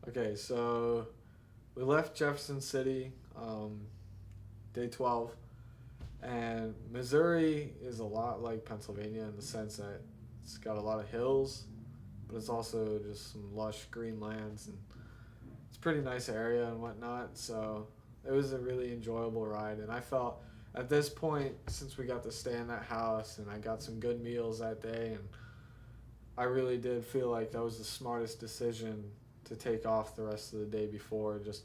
Okay, so we left Jefferson City, day 12, and Missouri is a lot like Pennsylvania in the sense that it's got a lot of hills, but it's also just some lush green lands, and it's a pretty nice area and whatnot. So it was a really enjoyable ride, and I felt at this point, since we got to stay in that house and I got some good meals that day, and I really did feel like that was the smartest decision to take off the rest of the day before, just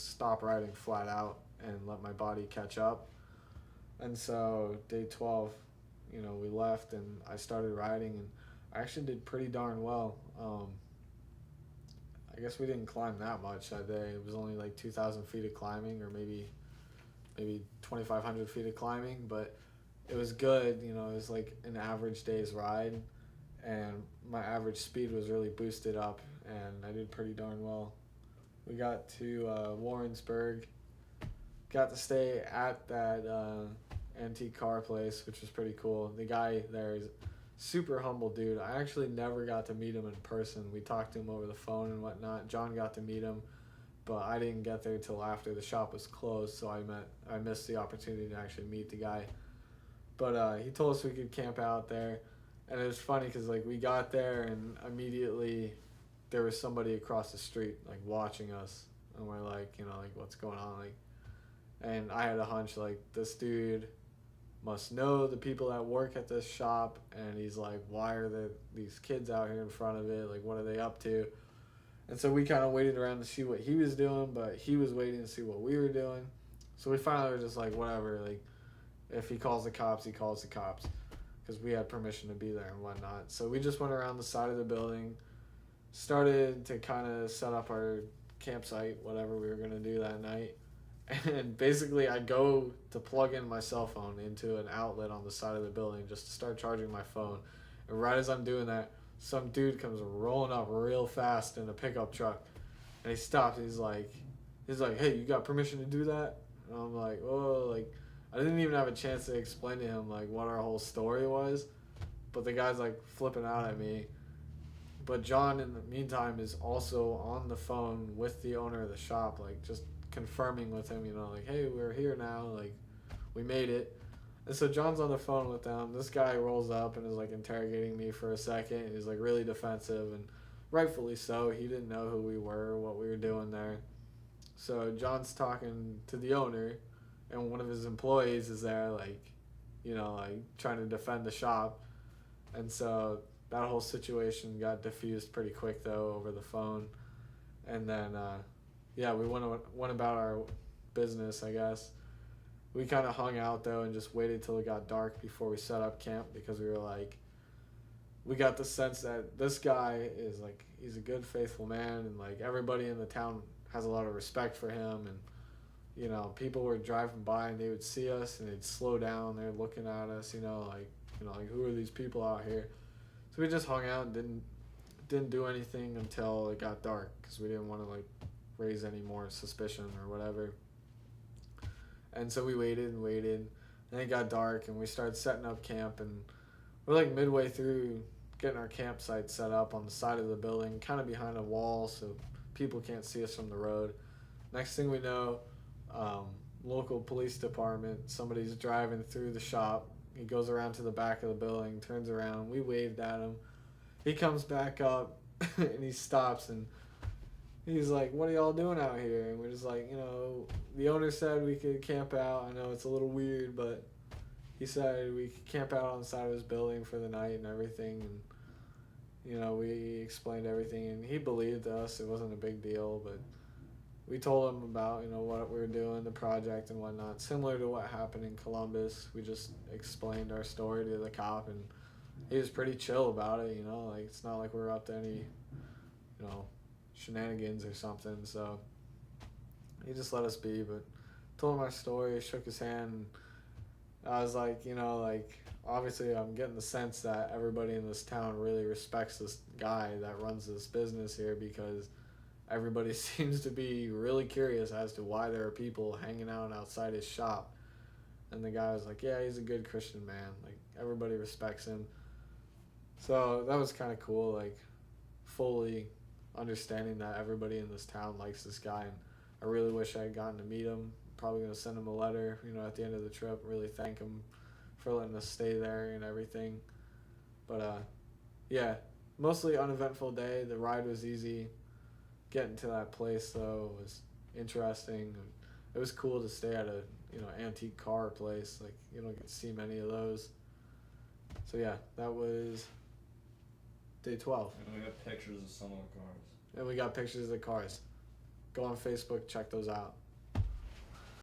stop riding flat out and let my body catch up. And so day 12, we left and I started riding, and I actually did pretty darn well. I guess we didn't climb that much that day. It was only like 2,000 feet of climbing, or maybe 2,500 feet of climbing, but it was good. It was like an average day's ride, and my average speed was really boosted up, and I did pretty darn well. We got to Warrensburg, got to stay at that antique car place, which was pretty cool. The guy there is super humble dude. I actually never got to meet him in person. We talked to him over the phone and whatnot. John got to meet him, but I didn't get there till after the shop was closed, so I missed the opportunity to actually meet the guy. But he told us we could camp out there, and it was funny because like we got there and immediately there was somebody across the street like watching us, and we're like, like what's going on, like, and I had a hunch like this dude must know the people that work at this shop, and he's like, why are these kids out here in front of it, like what are they up to? And so we kind of waited around to see what he was doing, but he was waiting to see what we were doing. So we finally were just like, whatever, like if he calls the cops, he calls the cops, because we had permission to be there and whatnot. So we just went around the side of the building, started to kind of set up our campsite, whatever we were going to do that night. And basically, I go to plug in my cell phone into an outlet on the side of the building just to start charging my phone. And right as I'm doing that, some dude comes rolling up real fast in a pickup truck, and he stops. He's like, "Hey, you got permission to do that?" And I'm like, "Oh, like." I didn't even have a chance to explain to him like what our whole story was, but the guy's like flipping out at me. But John, in the meantime, is also on the phone with the owner of the shop, like just confirming with him, like, hey, we're here now, like we made it. And so John's on the phone with them. This guy rolls up and is like interrogating me for a second. He's like really defensive, and rightfully so. He didn't know who we were, what we were doing there. So John's talking to the owner, and one of his employees is there, like, like trying to defend the shop. And so that whole situation got diffused pretty quick though over the phone. And then, yeah, we went about our business, I guess. We kind of hung out though and just waited till it got dark before we set up camp, because we were like, we got the sense that this guy is like, he's a good, faithful man, and like everybody in the town has a lot of respect for him. And people were driving by and they would see us and they'd slow down. They're looking at us, like who are these people out here? So we just hung out and didn't do anything until it got dark, because we didn't want to like raise any more suspicion or whatever. And so we waited and waited, and it got dark, and we started setting up camp, and we're like midway through getting our campsite set up on the side of the building, kind of behind a wall, so people can't see us from the road. Next thing we know, um, local police department, somebody's driving through the shop. He goes around to the back of the building, turns around. We waved at him. He comes back up and he stops, and he's like, what are y'all doing out here? And we're just like, the owner said we could camp out. I know it's a little weird, but he said we could camp out on the side of his building for the night and everything. And we explained everything, and he believed us. It wasn't a big deal, but we told him about, what we were doing, the project and whatnot. Similar to what happened in Columbus, we just explained our story to the cop, and he was pretty chill about it, like it's not like we're up to any, shenanigans or something. So he just let us be, but told him our story, shook his hand, and I was like, like obviously I'm getting the sense that everybody in this town really respects this guy that runs this business here, because everybody seems to be really curious as to why there are people hanging out outside his shop. And the guy was like, yeah, he's a good Christian man. Like, everybody respects him. So that was kind of cool, like, fully understanding that everybody in this town likes this guy, and I really wish I had gotten to meet him. Probably gonna send him a letter, at the end of the trip, really thank him for letting us stay there and everything. But yeah, mostly uneventful day. The ride was easy. Getting to that place though was interesting. It was cool to stay at a antique car place. Like you don't get to see many of those. So yeah, that was day 12. And we got pictures of some of the cars. And we got pictures of the cars. Go on Facebook, check those out.